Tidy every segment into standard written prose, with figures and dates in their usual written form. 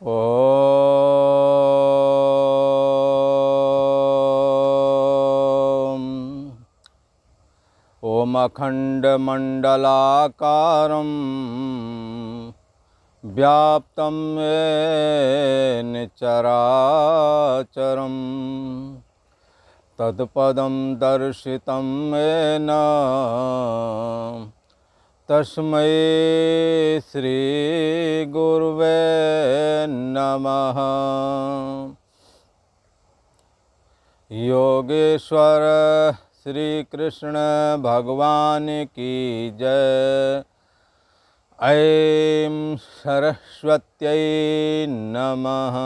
ॐ अखण्डमण्डलाकारं व्याप्तं येन चराचरं तत्पदं दर्शितं येन तस्मै श्रीगुरुवे नमः। योगेश्वर श्री कृष्ण भगवान की जय। ऐं सरस्वत्यै नमः।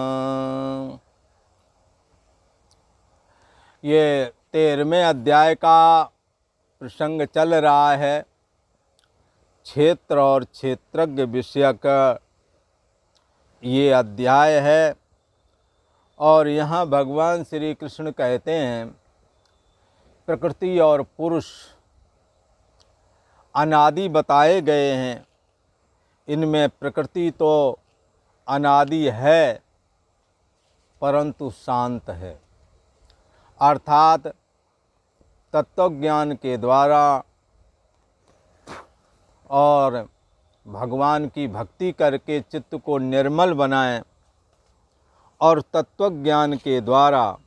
ये 13वें अध्याय का प्रसंग चल रहा है। क्षेत्र और क्षेत्रज्ञ विषयक ये अध्याय है। और यहाँ भगवान श्री कृष्ण कहते हैं प्रकृति और पुरुष अनादि बताए गए हैं। इनमें प्रकृति तो अनादि है परंतु शांत है, अर्थात तत्वज्ञान के द्वारा और भगवान की भक्ति करके चित्त को निर्मल बनाएं और तत्वज्ञान के द्वारा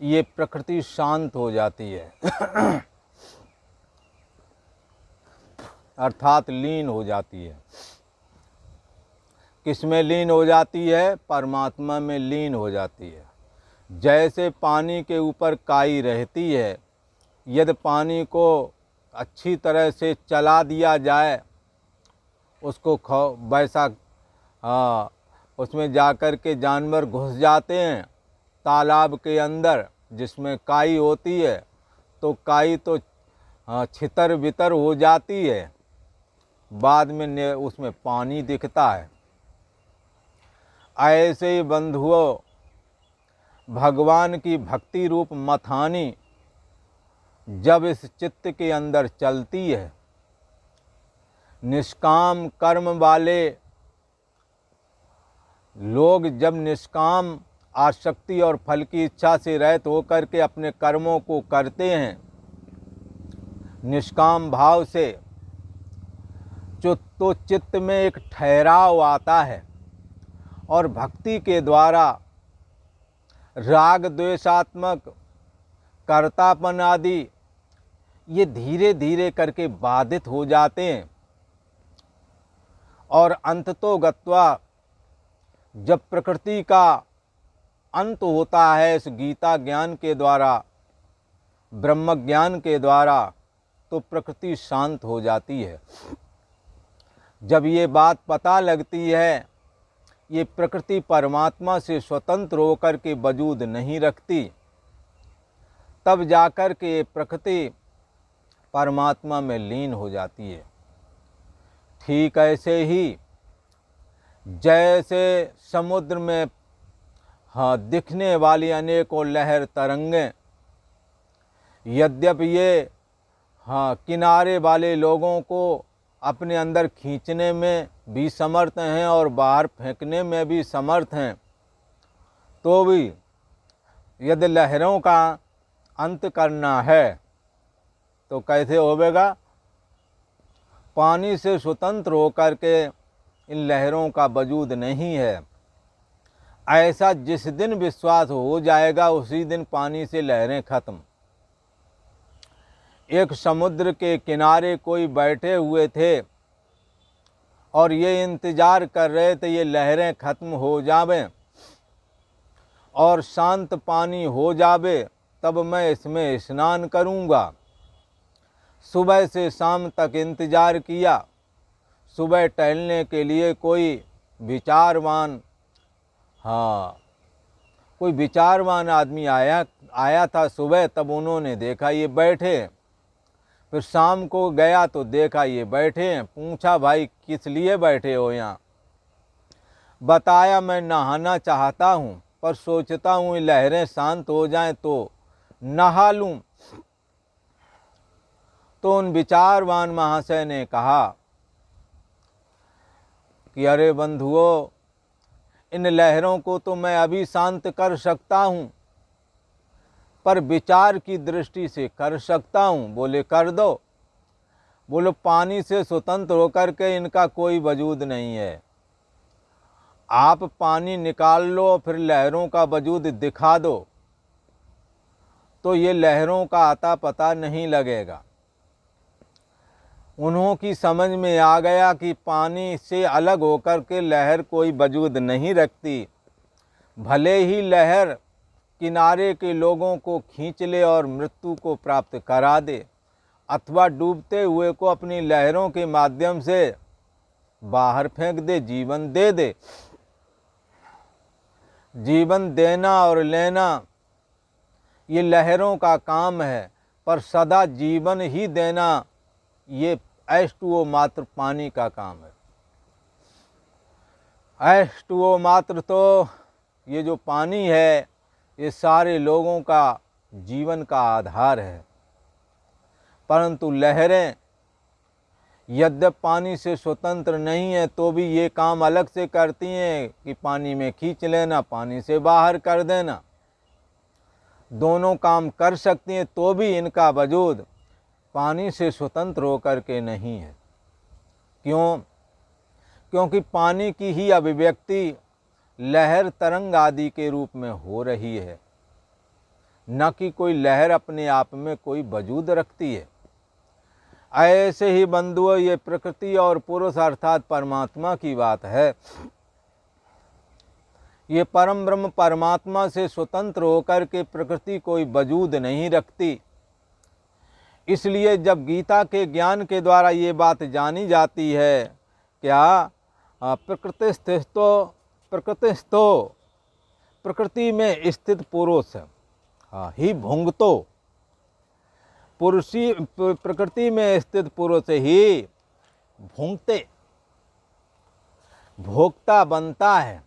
ये प्रकृति शांत हो जाती है अर्थात लीन हो जाती है। किसमें लीन हो जाती है? परमात्मा में लीन हो जाती है। जैसे पानी के ऊपर काई रहती है, यदि पानी को अच्छी तरह से चला दिया जाए, उसको वैसा उसमें जाकर के जानवर घुस जाते हैं तालाब के अंदर जिसमें काई होती है, तो काई तो छितर बितर हो जाती है, बाद में उसमें पानी दिखता है। ऐसे ही बंधुओं, भगवान की भक्ति रूप मथानी जब इस चित्त के अंदर चलती है, निष्काम कर्म वाले लोग जब निष्काम आसक्ति और फल की इच्छा से रहित होकर के अपने कर्मों को करते हैं, निष्काम भाव से, तो चित्त में एक ठहराव आता है और भक्ति के द्वारा राग द्वेषात्मक कर्तापन आदि ये धीरे धीरे करके बाधित हो जाते हैं। और अंततो गत्वा जब प्रकृति का अंत होता है इस गीता ज्ञान के द्वारा, ब्रह्म ज्ञान के द्वारा, तो प्रकृति शांत हो जाती है। जब ये बात पता लगती है ये प्रकृति परमात्मा से स्वतंत्र होकर के वजूद नहीं रखती, तब जाकर के प्रकृति परमात्मा में लीन हो जाती है। ठीक ऐसे ही जैसे समुद्र में दिखने वाली अनेकों लहर तरंगें, यद्यपि ये किनारे वाले लोगों को अपने अंदर खींचने में भी समर्थ हैं और बाहर फेंकने में भी समर्थ हैं, तो भी यदि लहरों का अंत करना है तो कैसे होवेगा? पानी से स्वतंत्र होकर के इन लहरों का वजूद नहीं है। ऐसा जिस दिन विश्वास हो जाएगा उसी दिन पानी से लहरें खत्म। एक समुद्र के किनारे कोई बैठे हुए थे और ये इंतज़ार कर रहे थे ये लहरें खत्म हो जावें और शांत पानी हो जावे, तब मैं इसमें स्नान करूँगा। सुबह से शाम तक इंतज़ार किया। सुबह टहलने के लिए कोई विचारवान कोई विचारवान आदमी आया था सुबह, तब उन्होंने देखा ये बैठे। फिर शाम को गया तो देखा ये बैठे हैं। पूछा भाई किस लिए बैठे हो यहाँ? बताया मैं नहाना चाहता हूँ पर सोचता हूँ ये लहरें शांत हो जाएं तो नहा लूँ। तो उन विचारवान महाशय ने कहा कि अरे बंधुओं, इन लहरों को तो मैं अभी शांत कर सकता हूँ, पर विचार की दृष्टि से कर सकता हूँ। बोले कर दो। बोलो पानी से स्वतंत्र होकर के इनका कोई वजूद नहीं है। आप पानी निकाल लो फिर लहरों का वजूद दिखा दो तो ये लहरों का आता पता नहीं लगेगा। उन्हों की समझ में आ गया कि पानी से अलग होकर के लहर कोई वजूद नहीं रखती। भले ही लहर किनारे के लोगों को खींच ले और मृत्यु को प्राप्त करा दे, अथवा डूबते हुए को अपनी लहरों के माध्यम से बाहर फेंक दे, जीवन दे दे। जीवन देना और लेना ये लहरों का काम है, पर सदा जीवन ही देना ये H2O मात्र पानी का काम है। H2O मात्र तो ये जो पानी है ये सारे लोगों का जीवन का आधार है। परंतु लहरें यद्यप पानी से स्वतंत्र नहीं है तो भी ये काम अलग से करती हैं कि पानी में खींच लेना, पानी से बाहर कर देना। दोनों काम कर सकती हैं तो भी इनका वजूद पानी से स्वतंत्र होकर के नहीं है। क्यों? क्योंकि पानी की ही अभिव्यक्ति लहर तरंग आदि के रूप में हो रही है, न कि कोई लहर अपने आप में कोई वजूद रखती है। ऐसे ही बंधुओं, ये प्रकृति और पुरुष अर्थात परमात्मा की बात है। ये परम ब्रह्म परमात्मा से स्वतंत्र होकर के प्रकृति कोई वजूद नहीं रखती। इसलिए जब गीता के ज्ञान के द्वारा ये बात जानी जाती है, क्या प्रकृतिस्थो प्रकृति में स्थित पुरुष ही भुंगतो, पुरुषी प्रकृति में स्थित पुरुष ही भुंगते भोक्ता बनता है।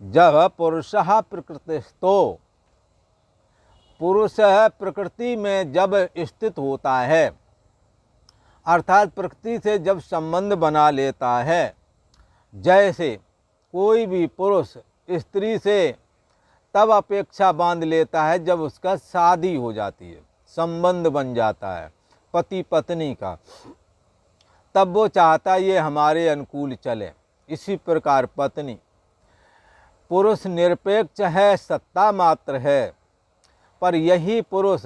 जब पुरुषः प्रकृतिस्थो, पुरुष प्रकृति में जब स्थित होता है अर्थात प्रकृति से जब संबंध बना लेता है, जैसे कोई भी पुरुष स्त्री से तब अपेक्षा बांध लेता है जब उसका शादी हो जाती है, संबंध बन जाता है पति पत्नी का, तब वो चाहता है ये हमारे अनुकूल चले। इसी प्रकार पत्नी, पुरुष निरपेक्ष है, सत्ता मात्र है, पर यही पुरुष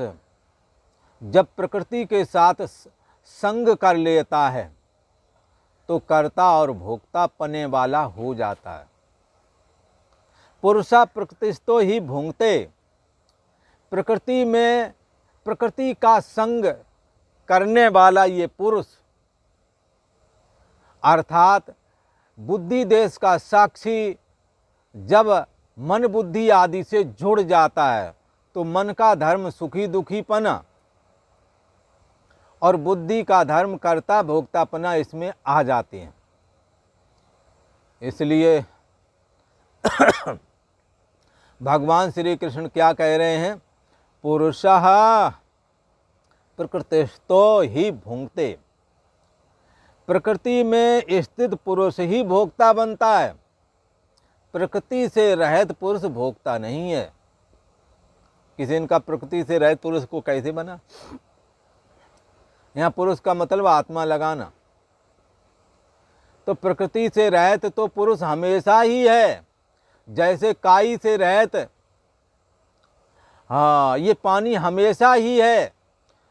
जब प्रकृति के साथ संग कर लेता है तो कर्ता और भोक्ता पने वाला हो जाता है। पुरुषा प्रकृतिस्थो ही भुंगते, प्रकृति में प्रकृति का संग करने वाला ये पुरुष अर्थात बुद्धि देश का साक्षी जब मन बुद्धि आदि से जुड़ जाता है तो मन का धर्म सुखी दुखीपना और बुद्धि का धर्म कर्ता भोक्तापना इसमें आ जाते हैं। इसलिए भगवान श्री कृष्ण क्या कह रहे हैं? पुरुषः प्रकृतिस्थो ही भुंगते, प्रकृति में स्थित पुरुष ही भोक्ता बनता है, प्रकृति से रहित पुरुष भोक्ता नहीं है। किसी इनका प्रकृति से रहित पुरुष को कैसे बना? यहाँ पुरुष का मतलब आत्मा लगाना। तो प्रकृति से रहित तो पुरुष हमेशा ही है, जैसे काई से रहित ये पानी हमेशा ही है,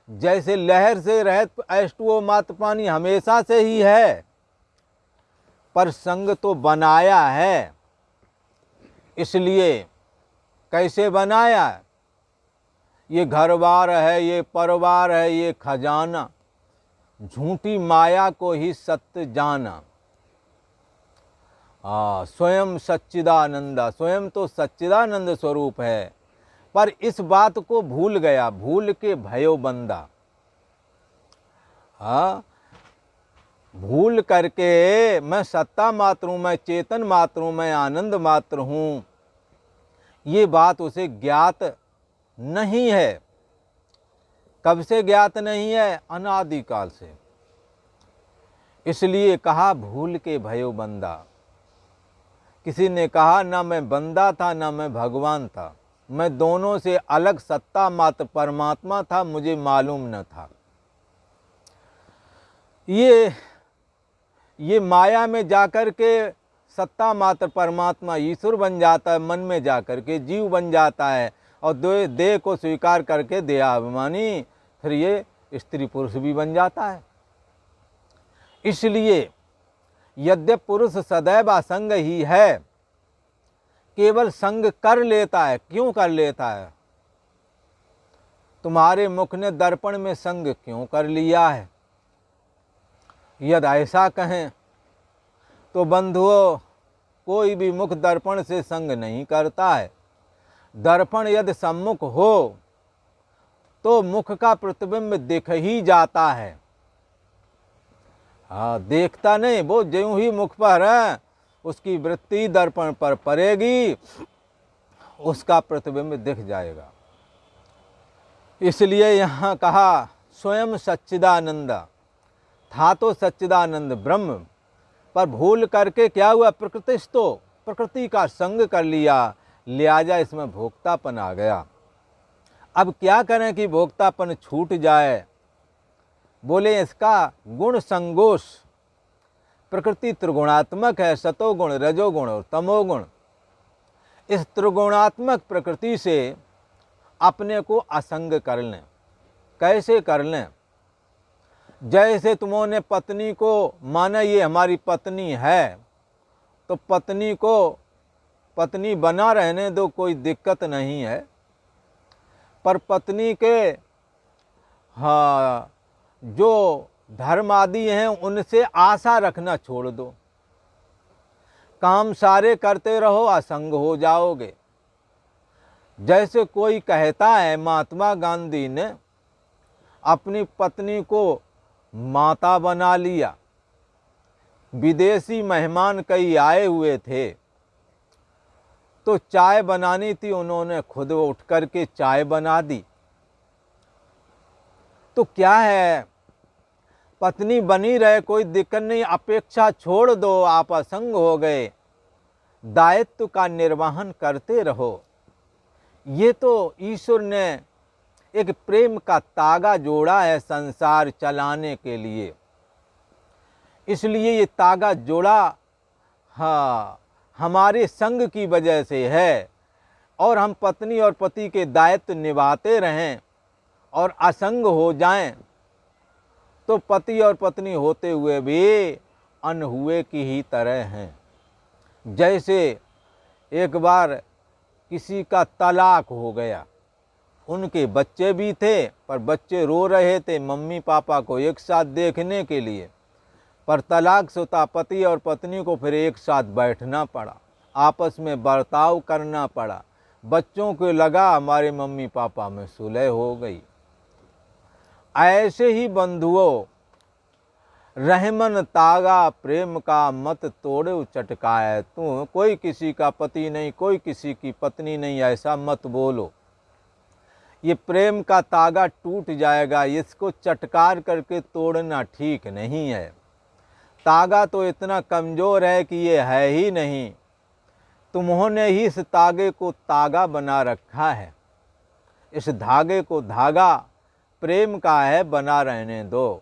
जैसे लहर से रहित H2O मात्र पानी हमेशा से ही है, पर संग तो बनाया है। इसलिए कैसे बनाया? ये घरबार है, ये परिवार है, ये खजाना, झूठी माया को ही सत्य जाना। स्वयं सच्चिदानंद, स्वयं तो सच्चिदानंद स्वरूप है, पर इस बात को भूल गया, भूल के भयो बंदा। भूल करके मैं सत्ता मात्र हूँ, मैं चेतन मात्र हूँ, मैं आनंद मात्र हूँ, ये बात उसे ज्ञात नहीं है। कब से ज्ञात नहीं है? अनादिकाल से। इसलिए कहा भूल के भयो बंदा। किसी ने कहा ना मैं बंदा था ना मैं भगवान था, मैं दोनों से अलग सत्ता मात्र परमात्मा था, मुझे मालूम न था। ये माया में जाकर के सत्ता मात्र परमात्मा ईश्वर बन जाता है, मन में जाकर के जीव बन जाता है और देह को स्वीकार करके देहाभिमानी फिर ये स्त्री पुरुष भी बन जाता है। इसलिए यद्यप पुरुष सदैव असंग ही है, केवल संग कर लेता है। क्यों कर लेता है? तुम्हारे मुख ने दर्पण में संग क्यों कर लिया है? यदि ऐसा कहें तो बंधुओं, कोई भी मुख दर्पण से संग नहीं करता है। दर्पण यदि सम्मुख हो तो मुख का प्रतिबिंब दिख ही जाता है। हाँ, देखता नहीं, वो ज्यों ही मुख पर है उसकी वृत्ति दर्पण पर पड़ेगी, उसका प्रतिबिंब दिख जाएगा। इसलिए यहाँ कहा स्वयं सच्चिदानंद था, तो सच्चिदानंद ब्रह्म, पर भूल करके क्या हुआ? प्रकृति का संग कर लिया, लिहाजा इसमें भोक्तापन आ गया। अब क्या करें कि भोक्तापन छूट जाए? बोले इसका गुण संगोष। प्रकृति त्रिगुणात्मक है, सतोगुण, रजोगुण और तमोगुण। इस त्रिगुणात्मक प्रकृति से अपने को असंग कर लें। कैसे कर लें? जैसे तुमने पत्नी को माना ये हमारी पत्नी है, तो पत्नी को पत्नी बना रहने दो, कोई दिक्कत नहीं है। पर पत्नी के हाँ जो धर्म आदि हैं उनसे आशा रखना छोड़ दो। काम सारे करते रहो, असंग हो जाओगे। जैसे कोई कहता है, महात्मा गांधी ने अपनी पत्नी को माता बना लिया। विदेशी मेहमान कई आए हुए थे, तो चाय बनानी थी, उन्होंने खुद उठ करके चाय बना दी। तो क्या है, पत्नी बनी रहे, कोई दिक्कत नहीं, अपेक्षा छोड़ दो, आप असंग हो गए, दायित्व का निर्वहन करते रहो। ये तो ईश्वर ने एक प्रेम का तागा जोड़ा है संसार चलाने के लिए। इसलिए ये तागा जोड़ा हाँ हमारे संग की वजह से है, और हम पत्नी और पति के दायित्व निभाते रहें और असंग हो जाएं, तो पति और पत्नी होते हुए भी अनहुए की ही तरह हैं। जैसे एक बार किसी का तलाक हो गया, उनके बच्चे भी थे, पर बच्चे रो रहे थे मम्मी पापा को एक साथ देखने के लिए, पर तलाकशुदा पति और पत्नी को फिर एक साथ बैठना पड़ा, आपस में बर्ताव करना पड़ा। बच्चों को लगा हमारे मम्मी पापा में सुलह हो गई। ऐसे ही बंधुओं, रहमन तागा प्रेम का मत तोड़े चटकाए। तू कोई किसी का पति नहीं, कोई किसी की पत्नी नहीं, ऐसा मत बोलो। ये प्रेम का तागा टूट जाएगा, इसको चटकार करके तोड़ना ठीक नहीं है। तागा तो इतना कमज़ोर है कि ये है ही नहीं, तुम्होंने ही इस तागे को तागा बना रखा है। इस धागे को धागा प्रेम का है, बना रहने दो।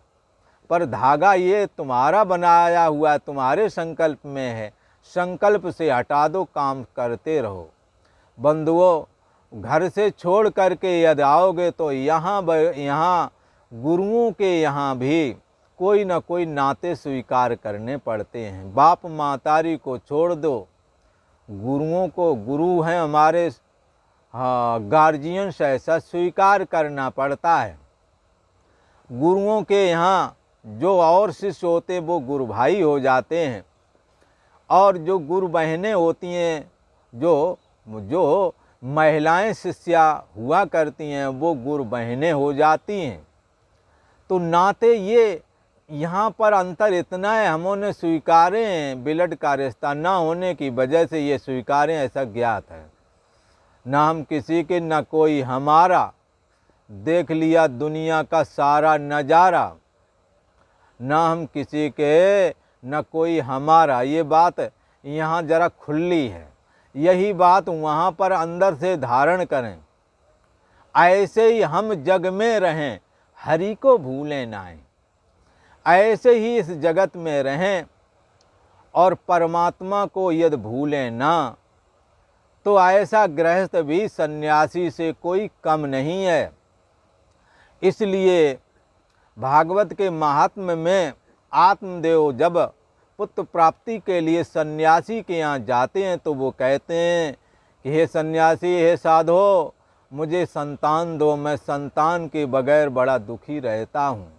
पर धागा ये तुम्हारा बनाया हुआ है, तुम्हारे संकल्प में है, संकल्प से हटा दो, काम करते रहो। बंधुओं, घर से छोड़ करके यदि आओगे तो यहाँ गुरुओं के यहाँ भी कोई न कोई नाते स्वीकार करने पड़ते हैं। बाप मातारी को छोड़ दो, गुरुओं को, गुरु हैं हमारे गार्जियंस, ऐसा स्वीकार करना पड़ता है। गुरुओं के यहाँ जो और शिष्य होते वो गुरु भाई हो जाते हैं, और जो गुरु बहनें होती हैं, जो महिलाएं शिष्या हुआ करती हैं, वो गुरु बहनें हो जाती हैं। तो नाते ये यहाँ पर अंतर इतना है, हमने स्वीकारे हैं, ब्लड का रिश्ता ना होने की वजह से ये स्वीकारें, ऐसा ज्ञात है। ना हम किसी के, ना कोई हमारा। देख लिया दुनिया का सारा नज़ारा, ना हम किसी के, न कोई हमारा। ये बात यहाँ जरा खुली है, यही बात वहाँ पर अंदर से धारण करें। ऐसे ही हम जग में रहें, हरि को भूलें नाएं। ऐसे ही इस जगत में रहें और परमात्मा को यदि भूलें ना, तो ऐसा गृहस्थ भी सन्यासी से कोई कम नहीं है। इसलिए भागवत के महात्म्य में आत्मदेव जब पुत्र प्राप्ति के लिए सन्यासी के यहाँ जाते हैं तो वो कहते हैं कि हे सन्यासी, हे साधो, मुझे संतान दो, मैं संतान के बगैर बड़ा दुखी रहता हूँ।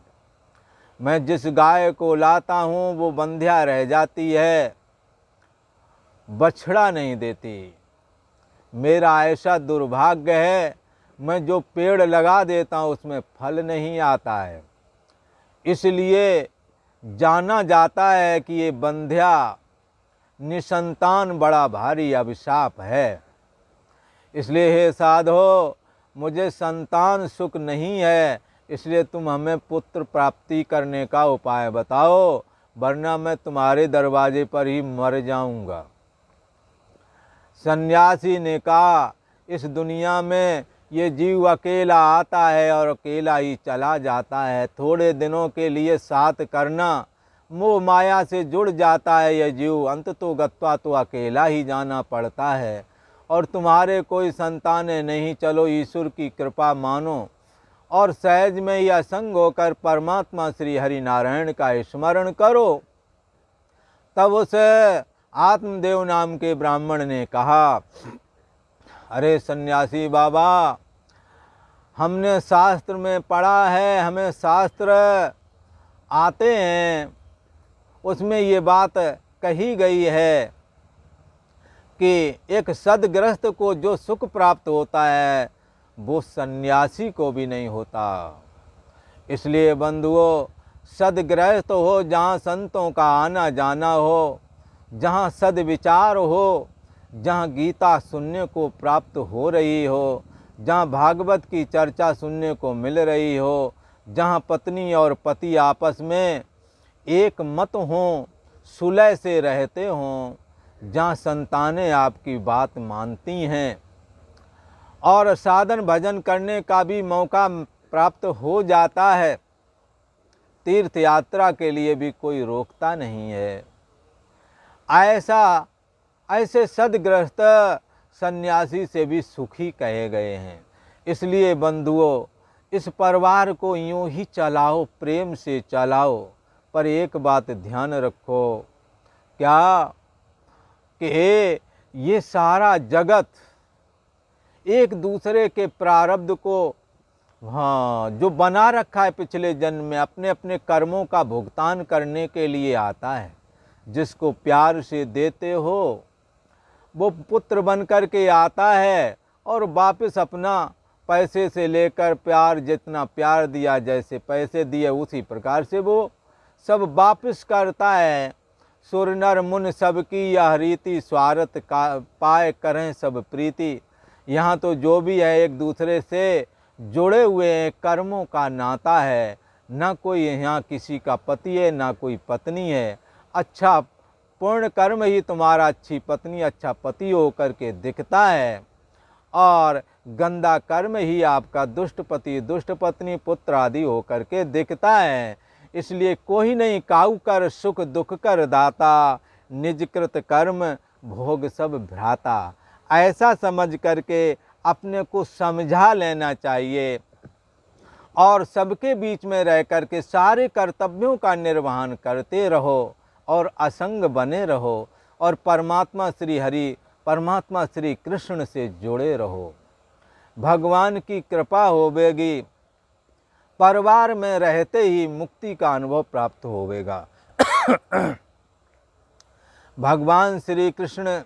मैं जिस गाय को लाता हूँ वो बंध्या रह जाती है, बछड़ा नहीं देती। मेरा ऐसा दुर्भाग्य है, मैं जो पेड़ लगा देता हूँ उसमें फल नहीं आता है। इसलिए जाना जाता है कि ये बंध्या निसंतान बड़ा भारी अभिशाप है। इसलिए हे साधो, मुझे संतान सुख नहीं है, इसलिए तुम हमें पुत्र प्राप्ति करने का उपाय बताओ, वरना मैं तुम्हारे दरवाजे पर ही मर जाऊंगा। सन्यासी ने कहा, इस दुनिया में ये जीव अकेला आता है और अकेला ही चला जाता है। थोड़े दिनों के लिए साथ करना, मोह माया से जुड़ जाता है यह जीव, अंत तो गत्वा तो अकेला ही जाना पड़ता है। और तुम्हारे कोई संतानें नहीं, चलो ईश्वर की कृपा मानो और सहज में ही असंग होकर परमात्मा श्री हरि नारायण का स्मरण करो। तब उस आत्मदेव नाम के ब्राह्मण ने कहा, अरे सन्यासी बाबा, हमने शास्त्र में पढ़ा है, हमें शास्त्र आते हैं, उसमें ये बात कही गई है कि एक सद्ग्रस्त को जो सुख प्राप्त होता है वो सन्यासी को भी नहीं होता। इसलिए बंधुओं, सद्गृहस्थ हो, जहाँ संतों का आना जाना हो, जहाँ सद्विचार हो, जहाँ गीता सुनने को प्राप्त हो रही हो, जहाँ भागवत की चर्चा सुनने को मिल रही हो, जहाँ पत्नी और पति आपस में एक मत हों, सुलह से रहते हों, जहाँ संतानें आपकी बात मानती हैं और साधन भजन करने का भी मौका प्राप्त हो जाता है, तीर्थ यात्रा के लिए भी कोई रोकता नहीं है। ऐसे सद्ग्रस्त सन्यासी से भी सुखी कहे गए हैं। इसलिए बंधुओं, इस परिवार को यूं ही चलाओ, प्रेम से चलाओ, पर एक बात ध्यान रखो, क्या कि ये सारा जगत एक दूसरे के प्रारब्ध को, जो बना रखा है पिछले जन्म में, अपने अपने कर्मों का भुगतान करने के लिए आता है। जिसको प्यार से देते हो वो पुत्र बन कर के आता है और वापस अपना पैसे से लेकर, प्यार जितना प्यार दिया, जैसे पैसे दिए उसी प्रकार से वो सब वापस करता है। सुर नर मुन सबकी यह रीति, स्वार्थ का पाए करें सब प्रीति। यहाँ तो जो भी है एक दूसरे से जुड़े हुए हैं, कर्मों का नाता है। ना कोई यहाँ किसी का पति है, ना कोई पत्नी है। अच्छा पूर्ण कर्म ही तुम्हारा अच्छी पत्नी, अच्छा पति होकर के दिखता है, और गंदा कर्म ही आपका दुष्ट पति, दुष्ट पत्नी, पुत्र आदि होकर के दिखता है। इसलिए कोई नहीं काऊ कर सुख दुख कर दाता, निजकृत कर्म भोग सब भ्राता। ऐसा समझ करके अपने को समझा लेना चाहिए और सबके बीच में रह कर के सारे कर्तव्यों का निर्वहन करते रहो और असंग बने रहो और परमात्मा श्री हरि, परमात्मा श्री कृष्ण से जुड़े रहो। भगवान की कृपा होवेगी, परिवार में रहते ही मुक्ति का अनुभव प्राप्त होवेगा। भगवान श्री कृष्ण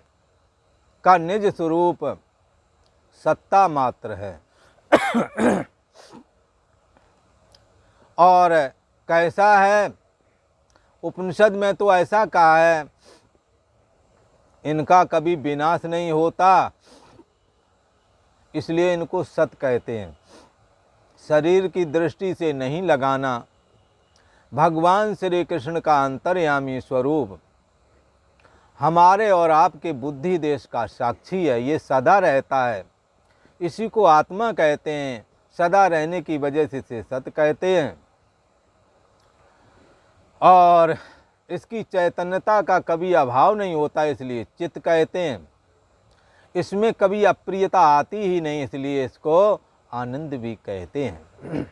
का निज स्वरूप सत्ता मात्र है। और कैसा है, उपनिषद में तो ऐसा कहा है, इनका कभी विनाश नहीं होता, इसलिए इनको सत कहते हैं। शरीर की दृष्टि से नहीं लगाना, भगवान श्री कृष्ण का अंतर्यामी स्वरूप हमारे और आपके बुद्धि देश का साक्षी है, ये सदा रहता है। इसी को आत्मा कहते हैं, सदा रहने की वजह से इसे सत कहते हैं। और इसकी चैतन्यता का कभी अभाव नहीं होता, इसलिए चित्त कहते हैं। इसमें कभी अप्रियता आती ही नहीं, इसलिए इसको आनंद भी कहते हैं।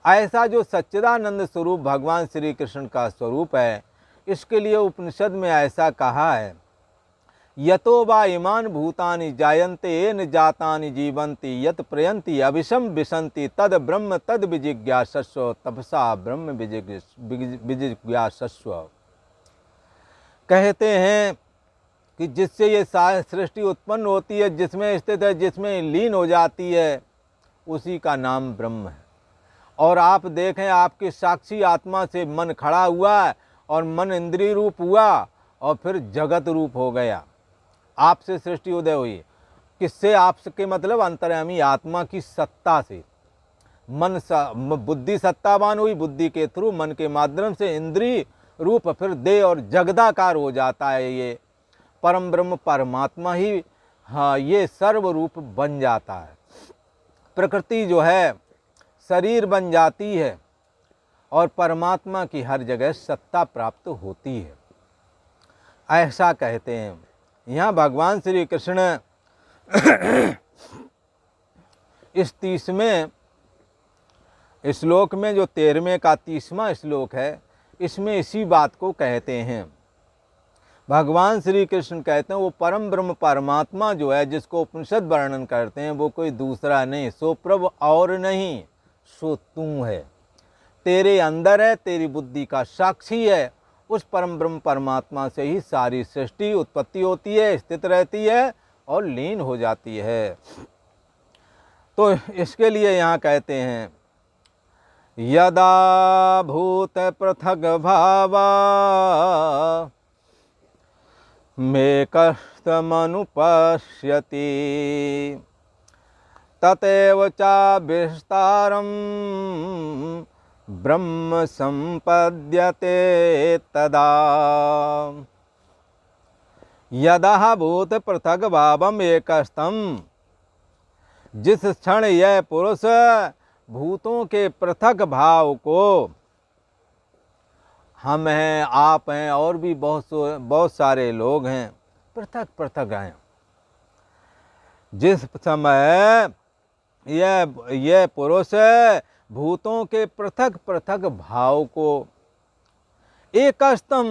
ऐसा जो सच्चिदानंद स्वरूप भगवान श्री कृष्ण का स्वरूप है, इसके लिए उपनिषद में ऐसा कहा है, यतो वा इमान भूतानि जायन्ते येन जातानि जीवन्ति यत प्रयन्ति अभिशम विशन्ति तद ब्रह्म तद विजिज्ञासस्व तपसा ब्रह्म विजिज्ञासस्व। कहते हैं कि जिससे ये सृष्टि उत्पन्न होती है, जिसमें स्थित है, जिसमें लीन हो जाती है, उसी का नाम ब्रह्म है। और आप देखें, आपकी साक्षी आत्मा से मन खड़ा हुआ और मन इंद्रिय रूप हुआ और फिर जगत रूप हो गया। आपसे सृष्टि उदय हुई, किससे? आपके मतलब अंतर्यामी आत्मा की सत्ता से। बुद्धि सत्तावान हुई, बुद्धि के थ्रू मन के माध्यम से इंद्रिय रूप, फिर देह और जगदाकार हो जाता है। ये परम ब्रह्म परमात्मा ही, हाँ, ये सर्व रूप बन जाता है। प्रकृति जो है शरीर बन जाती है और परमात्मा की हर जगह सत्ता प्राप्त होती है, ऐसा कहते हैं। यहाँ भगवान श्री कृष्ण इस 30वें श्लोक में, जो 13वें का 30वां श्लोक है, इसमें इसी बात को कहते हैं। भगवान श्री कृष्ण कहते हैं वो परम ब्रह्म परमात्मा जो है, जिसको उपनिषद वर्णन करते हैं, वो कोई दूसरा नहीं, सो प्रभु और नहीं, सो तू है। तेरे अंदर है, तेरी बुद्धि का साक्षी है। उस परम ब्रह्म परमात्मा से ही सारी सृष्टि उत्पत्ति होती है, स्थित रहती है और लीन हो जाती है। तो इसके लिए यहाँ कहते हैं, यदा भूत पृथग भावा मे कष्टमनुपश्यति ततएव चा विस्तारम ब्रह्म संपद्यते तदा। यदा भूत पृथग भावम एकस्तम, जिस क्षण यह पुरुष भूतों के पृथक भाव को, हम हैं, आप हैं, और भी बहुत सारे लोग हैं, पृथक पृथक हैं, जिस समय यह पुरुष भूतों के पृथक पृथक भाव को एकस्तम,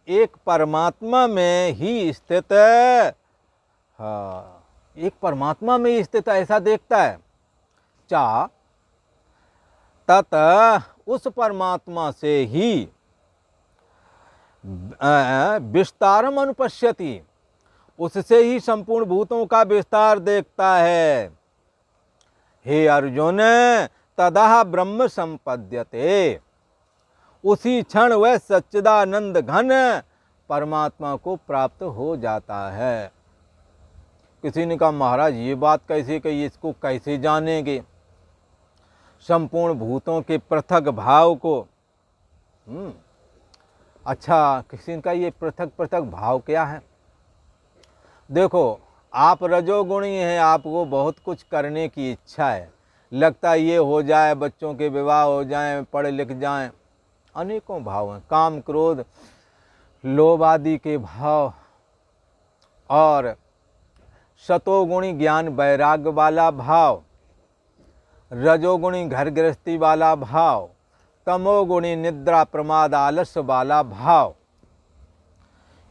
एक परमात्मा में ही स्थित है, हाँ, एक परमात्मा में ही स्थित ऐसा देखता है। चा तत, उस परमात्मा से ही विस्तारम अनुपश्यति, उससे ही संपूर्ण भूतों का विस्तार देखता है। हे अर्जुन, तदा ब्रह्म संपद्यते, उसी क्षण वह सच्चिदानंद घन परमात्मा को प्राप्त हो जाता है। किसी ने कहा, महाराज ये बात कैसे कही, इसको कैसे जानेंगे, संपूर्ण भूतों के पृथक भाव को? अच्छा, किसी ने कहा ये पृथक पृथक भाव क्या है? देखो, आप रजोगुणी हैं, आपको बहुत कुछ करने की इच्छा है, लगता है ये हो जाए, बच्चों के विवाह हो जाएं, पढ़ लिख जाएं, अनेकों भाव हैं, काम क्रोध लोभ आदि के भाव, और सतोगुणी ज्ञान वैराग्य वाला भाव, रजोगुणी घर गृहस्थी वाला भाव, तमोगुणी निद्रा प्रमाद आलस्य वाला भाव।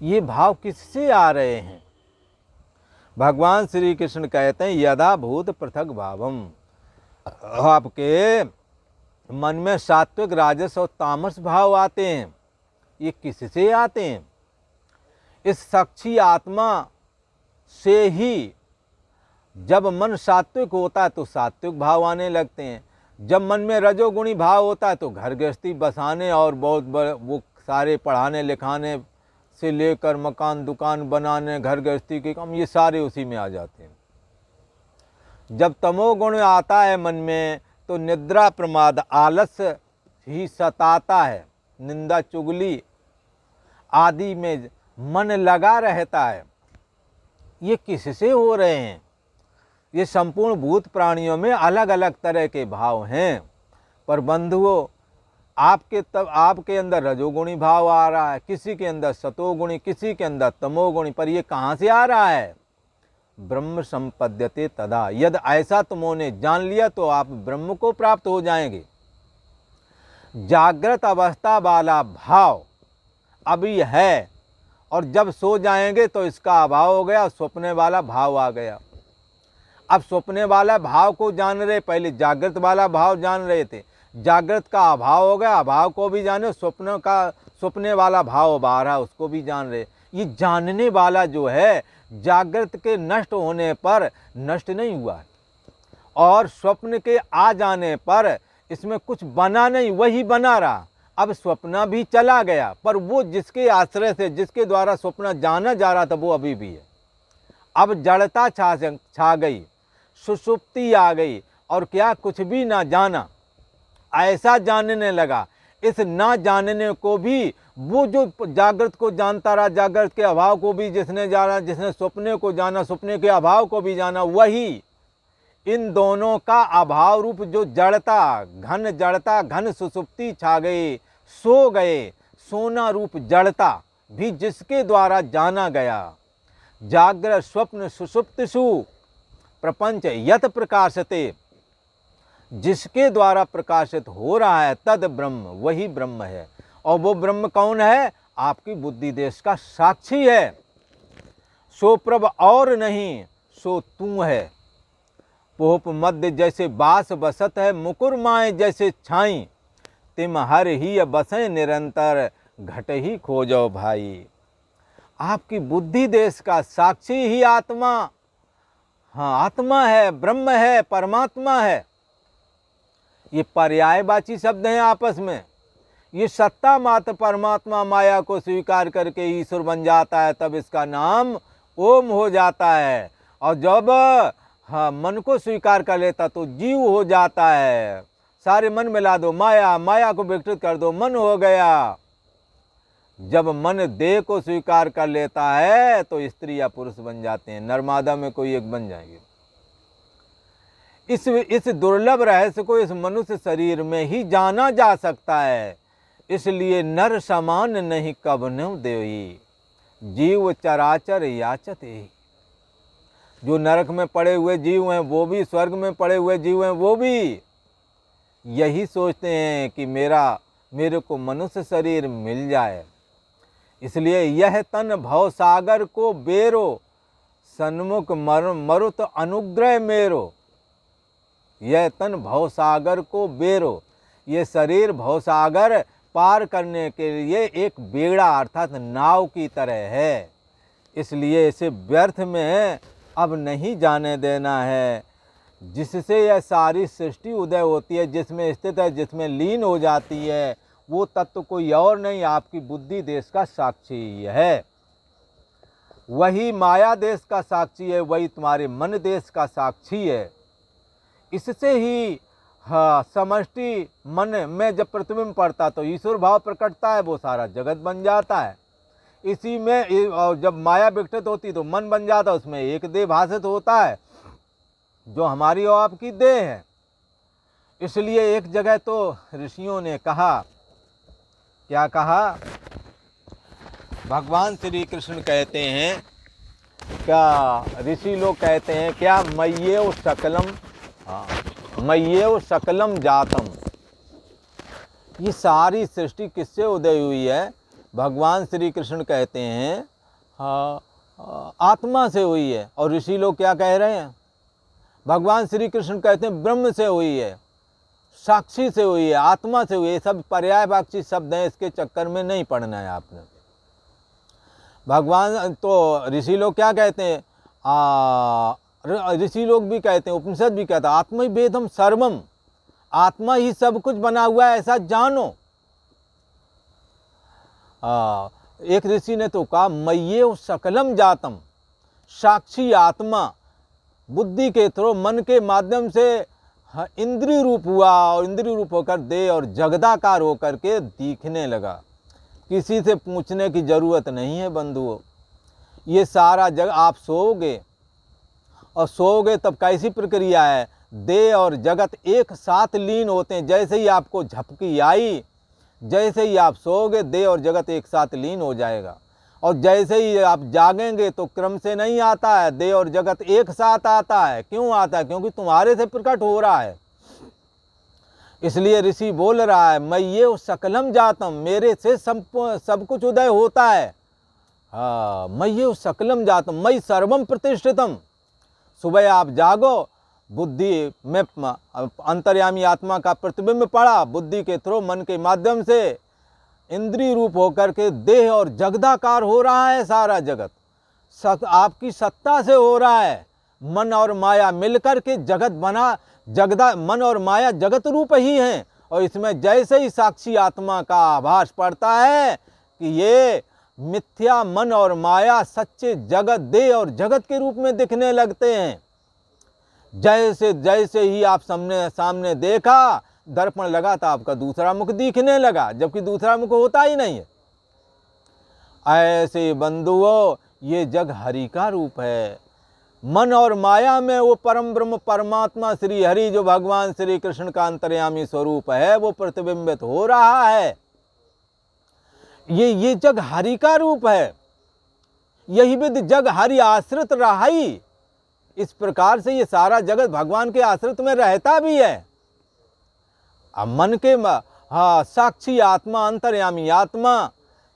ये भाव किससे आ रहे हैं? भगवान श्री कृष्ण कहते हैं, यदा भूत पृथक भावम, आपके मन में सात्विक राजस और तामस भाव आते हैं। ये किससे आते हैं? इस साक्षी आत्मा से ही। जब मन सात्विक होता है तो सात्विक भाव आने लगते हैं, जब मन में रजोगुणी भाव होता है तो घर गृहस्थी बसाने और बहुत वो सारे पढ़ाने लिखाने से लेकर मकान दुकान बनाने, घर गृहस्थी के काम, ये सारे उसी में आ जाते हैं। जब तमोगुण आता है मन में तो निद्रा प्रमाद आलस्य ही सताता है, निंदा चुगली आदि में मन लगा रहता है। ये किससे हो रहे हैं? ये संपूर्ण भूत प्राणियों में अलग अलग तरह के भाव हैं, पर बंधुओं आपके अंदर रजोगुणी भाव आ रहा है, किसी के अंदर सतोगुणी, किसी के अंदर तमोगुणी, पर ये कहाँ से आ रहा है? ब्रह्म संपद्यते तदा, यदि ऐसा तुमने जान लिया तो आप ब्रह्म को प्राप्त हो जाएंगे। जागृत अवस्था वाला भाव अभी है, और जब सो जाएंगे तो इसका अभाव हो गया, स्वप्न वाला भाव आ गया। अब स्वप्न वाला भाव को जान रहे, पहले जागृत वाला भाव जान रहे थे, जागृत का अभाव हो गया, अभाव को भी जाने, स्वप्न वाला भाव आ रहा उसको भी जान रहे। ये जानने वाला जो है जागृत के नष्ट होने पर नष्ट नहीं हुआ है, और स्वप्न के आ जाने पर इसमें कुछ बना नहीं, वही बना रहा। अब स्वप्न भी चला गया, पर वो जिसके आश्रय से, जिसके द्वारा स्वप्न जाना जा रहा था, वो अभी भी है। अब जड़ता छा गई, सुषुप्ति आ गई, और क्या कुछ भी ना जाना, ऐसा जानने लगा। इस ना जानने को भी वो जो जागृत को जानता रहा, जागृत के अभाव को भी जिसने जाना, जिसने स्वप्ने को जाना, स्वप्ने के अभाव को भी जाना, वही इन दोनों का अभाव रूप जो जड़ता घन सुषुप्ति छा गई, सो गए, सोना रूप जड़ता भी जिसके द्वारा जाना गया। जागृत स्वप्न सुषुप्तिषु प्रपंच यत प्रकाशते, जिसके द्वारा प्रकाशित हो रहा है, तद ब्रह्म, वही ब्रह्म है। और वो ब्रह्म कौन है? आपकी बुद्धि देश का साक्षी है। सो प्रभ और नहीं, सो तू है। पोप मध्य जैसे बास बसत है, मुकुर माए जैसे छाई, तिम हर ही बसें निरंतर, घट ही खोजो भाई। आपकी बुद्धि देश का साक्षी ही आत्मा, हाँ आत्मा है, ब्रह्म है, परमात्मा है। ये पर्यायवाची शब्द हैं आपस में। ये सत्ता मात्र परमात्मा माया को स्वीकार करके ईश्वर बन जाता है, तब इसका नाम ओम हो जाता है। और जब मन को स्वीकार कर लेता तो जीव हो जाता है। सारे मन मिला दो, माया को विकसित कर दो, मन हो गया। जब मन देह को स्वीकार कर लेता है तो स्त्री या पुरुष बन जाते हैं, नर्मदा में कोई एक बन जाएंगे। इस दुर्लभ रहस्य को इस मनुष्य शरीर में ही जाना जा सकता है। इसलिए नर समान नहीं कबनु देही, जीव चराचर याचते। जो नरक में पड़े हुए जीव हैं वो भी, स्वर्ग में पड़े हुए जीव हैं वो भी यही सोचते हैं कि मेरे को मनुष्य शरीर मिल जाए। इसलिए यह तन भव सागर को बेरो, सन्मुख मरुत अनुग्रह मेरो। यह तन भवसागर को बेरो, ये शरीर भवसागर पार करने के लिए एक बेड़ा अर्थात नाव की तरह है। इसलिए इसे व्यर्थ में अब नहीं जाने देना है। जिससे यह सारी सृष्टि उदय होती है, जिसमें स्थित है, जिसमें लीन हो जाती है, वो तत्व कोई और नहीं, आपकी बुद्धि देश का साक्षी है। वही माया देश का साक्षी है, वही तुम्हारे मन देश का साक्षी है। इससे ही समष्टि मन में जब प्रतिबिंब पड़ता तो ईश्वर भाव प्रकटता है, वो सारा जगत बन जाता है। इसी में और जब माया विकसित होती तो मन बन जाता, उसमें एक देह भाषित होता है जो हमारी और आपकी देह है। इसलिए एक जगह तो ऋषियों ने कहा, क्या कहा? भगवान श्री कृष्ण कहते हैं, क्या ऋषि लोग कहते हैं, क्या मय्येव सकलम, मय्येव सकलम जातम। ये सारी सृष्टि किससे उदय हुई है? भगवान श्री कृष्ण कहते हैं आत्मा से हुई है। और ऋषि लोग क्या कह रहे हैं? भगवान श्री कृष्ण कहते हैं ब्रह्म से हुई है, साक्षी से हुई है, आत्मा से हुई है। सब पर्यायवाची शब्द हैं, इसके चक्कर में नहीं पढ़ना है आपने। भगवान तो ऋषि लोग क्या कहते हैं? ऋषि लोग भी कहते हैं, उपनिषद भी कहता है, आत्मा ही वेदम सर्वम, आत्मा ही सब कुछ बना हुआ है, ऐसा जानो। एक ऋषि ने तो कहा मय्येव सकलम जातम, साक्षी आत्मा बुद्धि के थ्रू मन के माध्यम से हाँ, इंद्रिय रूप हुआ और इंद्रिय रूप होकर देह और जगदाकार होकर के दिखने लगा। किसी से पूछने की ज़रूरत नहीं है बंधुओं। ये सारा जग आप सोओगे और सोओगे तब कैसी प्रक्रिया है, देह और जगत एक साथ लीन होते हैं। जैसे ही आपको झपकी आई, जैसे ही आप सोओगे देह और जगत एक साथ लीन हो जाएगा। और जैसे ही आप जागेंगे तो क्रम से नहीं आता है, देह और जगत एक साथ आता है। क्यों आता है? क्योंकि तुम्हारे से प्रकट हो रहा है। इसलिए ऋषि बोल रहा है, मैं ये सकलम जातम, मेरे से सब कुछ उदय होता है। हाँ, मैं ये सकलम जातम, मैं सर्वम प्रतिष्ठितम। सुबह आप जागो, बुद्धि में अंतर्यामी आत्मा का प्रतिबिंब पड़ा, बुद्धि के थ्रू मन के माध्यम से इंद्रिय रूप होकर के देह और जगदाकार हो रहा है सारा जगत। आपकी सत्ता से हो रहा है। मन और माया मिलकर के जगत बना, मन और माया जगत रूप ही हैं। और इसमें जैसे ही साक्षी आत्मा का आभास पड़ता है कि ये मिथ्या मन और माया सच्चे जगत, देह और जगत के रूप में दिखने लगते हैं। जैसे जैसे ही आप सामने देखा, दर्पण लगा था, आपका दूसरा मुख दिखने लगा, जबकि दूसरा मुख होता ही नहीं है। ऐसे बंधुओं, ये जग हरि का रूप है। मन और माया में वो परम ब्रह्म परमात्मा श्री हरि, जो भगवान श्री कृष्ण का अंतर्यामी स्वरूप है, वो प्रतिबिंबित हो रहा है। ये जग हरि का रूप है। यही विधि जग हरि आश्रित रहाई। इस प्रकार से ये सारा जगत भगवान के आश्रित में रहता भी है। अब मन के साक्षी आत्मा, अंतर्यामी आत्मा,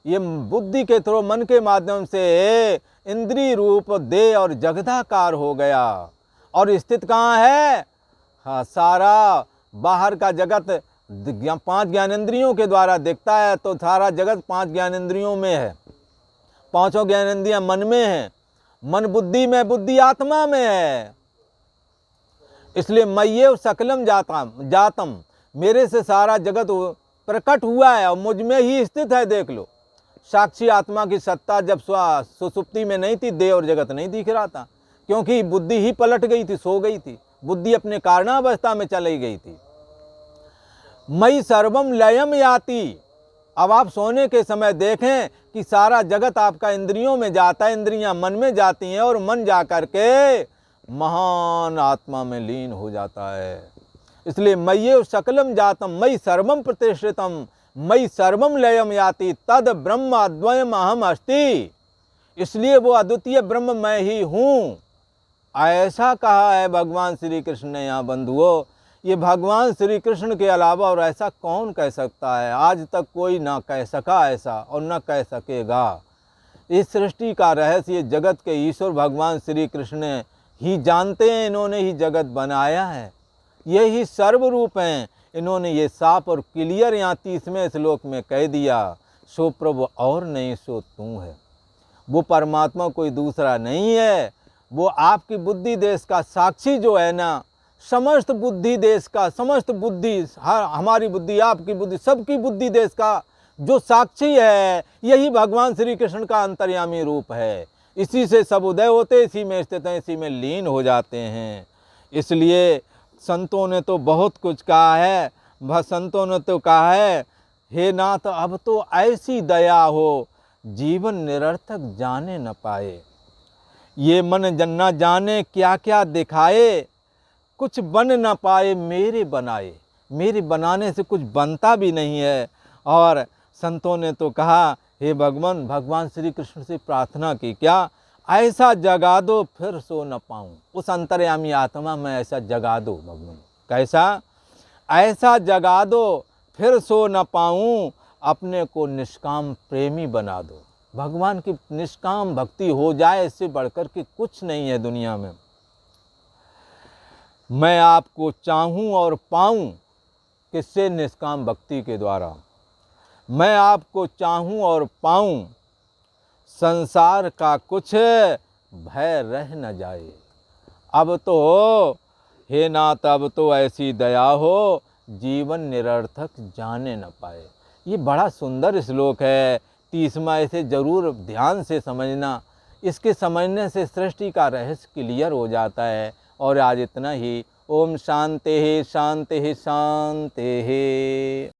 ये बुद्धि के थ्रू मन के माध्यम से इंद्रिय रूप देह और जगदाकार हो गया। और स्थित कहाँ है? हाँ, सारा बाहर का जगत 5 ज्ञानेंद्रियों के द्वारा दिखता है, तो सारा जगत 5 ज्ञानेंद्रियों में है। 5 ज्ञानेंद्रियां मन में है, मन बुद्धि में, बुद्धि आत्मा में है। इसलिए मय्ये सकलम जातम, मेरे से सारा जगत प्रकट हुआ है और मुझ में ही स्थित है। देख लो, साक्षी आत्मा की सत्ता जब सुसुप्ति में नहीं थी, देह और जगत नहीं दिख रहा था, क्योंकि बुद्धि ही पलट गई थी, सो गई थी। बुद्धि अपने कारणावस्था में चली गई थी। मयि सर्वम लयम याति। अब आप सोने के समय देखें कि सारा जगत आपका इंद्रियों में जाता है, इंद्रियां मन में जाती हैं और मन जाकर के महान आत्मा में लीन हो जाता है। इसलिए मय्ये सकलम जातम, मयि सर्वम प्रतिष्ठितम, मयि सर्वम लयम याति, तद ब्रह्म अद्वयम अहम अस्ति। इसलिए वो अद्वितीय ब्रह्म मैं ही हूँ, ऐसा कहा है भगवान श्री कृष्ण ने। यहाँ बंधुओं, ये भगवान श्री कृष्ण के अलावा और ऐसा कौन कह सकता है? आज तक कोई ना कह सका ऐसा और न कह सकेगा। इस सृष्टि का रहस्य ये जगत के ईश्वर भगवान श्री कृष्ण ही जानते हैं। इन्होंने ही जगत बनाया है, ये ही सर्वरूप हैं। इन्होंने ये साफ और क्लियर यहाँ 30वें श्लोक में कह दिया, सो प्रभु और नहीं सो तू है। वो परमात्मा कोई दूसरा नहीं है, वो आपकी बुद्धि देश का साक्षी जो है ना, समस्त बुद्धि देश का, समस्त बुद्धि, हमारी बुद्धि, आपकी बुद्धि, सबकी बुद्धि देश का जो साक्षी है, यही भगवान श्री कृष्ण का अंतर्यामी रूप है। इसी से सब उदय होते, इसी में स्थित हैं, इसी में लीन हो जाते हैं। इसलिए संतों ने तो बहुत कुछ कहा है। संतों ने तो कहा है, हे नाथ अब तो ऐसी दया हो, जीवन निरर्थक जाने न पाए। ये मन न जाने क्या क्या दिखाए, कुछ बन न पाए मेरे बनाए। मेरे बनाने से कुछ बनता भी नहीं है। और संतों ने तो कहा, हे भगवान, भगवान श्री कृष्ण से प्रार्थना की, क्या ऐसा जगा दो फिर सो न पाऊँ। उस अंतर्यामी आत्मा में ऐसा जगा दो भगवान। कैसा? ऐसा जगा दो फिर सो न पाऊँ, अपने को निष्काम प्रेमी बना दो। भगवान की निष्काम भक्ति हो जाए, इससे बढ़कर के कुछ नहीं है दुनिया में। मैं आपको चाहूँ और पाऊँ, किससे? निष्काम भक्ति के द्वारा। मैं आपको चाहूँ और पाऊँ, संसार का कुछ भय रह न जाए। अब तो हे नाथ, अब तो ऐसी दया हो, जीवन निरर्थक जाने न पाए। ये बड़ा सुंदर श्लोक है, 30वां। इसे जरूर ध्यान से समझना। इसके समझने से सृष्टि का रहस्य क्लियर हो जाता है। और आज इतना ही। ओम शांति शांति शांति।